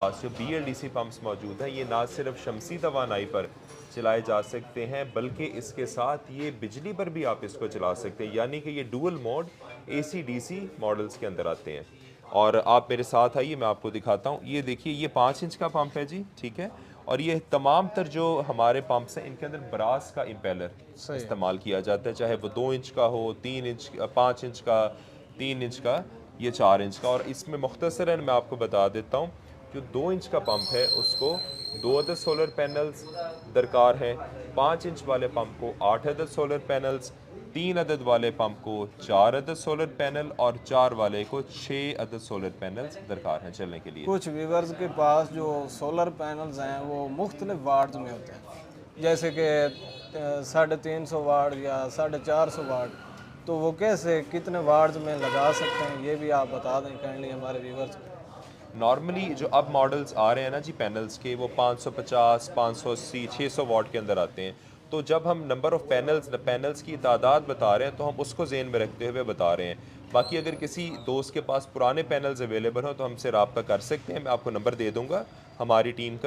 पास जो BLDC pumps मौजूद हैं, ये ना सिर्फ शमसी तवानाई पर चलाए जा सकते हैं बल्कि इसके साथ ये बिजली पर भी आप इसको चला सकते हैं, यानी कि ये डुअल मोड AC/DC मॉडल्स के अंदर आते हैं। और आप मेरे साथ आइए, मैं आपको दिखाता हूँ। ये देखिए, ये 5 इंच का पंप है जी, ठीक है। और ये तमाम तर जो हमारे पंप्स हैं, इनके अंदर ब्रास का इम्पेलर सही है। इस्तेमाल किया जाता है, चाहे वो 2 इंच का हो, 3 इंच, 5 इंच का, 3 इंच का, ये 4 इंच का। और इसमें मुख्तसरन मैं आपको बता देता हूँ, जो 2 इंच का पंप है उसको 2 अदद सोलर पैनल्स दरकार है, 5 इंच वाले पंप को 8 अदद सोलर पैनल्स, 3 अदद वाले पंप को 4 अदद सोलर पैनल और 4 वाले को 6 अदद सोलर पैनल्स दरकार हैं चलने के लिए। कुछ व्यूवर्स के पास जो सोलर पैनल्स हैं वो मुख्तलिफ वाट्स में होते हैं, जैसे कि 350 वाट या 450 वाट, तो वो कैसे कितने वाट्स में लगा सकते हैं, ये भी आप बता दें काइंडली हमारे व्यूवर्स को। नॉर्मली जो अब मॉडल्स आ रहे हैं ना जी पैनल्स के, वो 550, 580, 600 वाट के अंदर आते हैं। तो जब हम नंबर ऑफ़ पैनल्स की तादाद बता रहे हैं तो हम उसको जेन में रखते हुए बता रहे हैं। बाकी अगर किसी दोस्त के पास पुराने पैनल्स अवेलेबल हो तो हमसे रब्ता कर सकते हैं, मैं आपको नंबर दे दूँगा हमारी टीम का।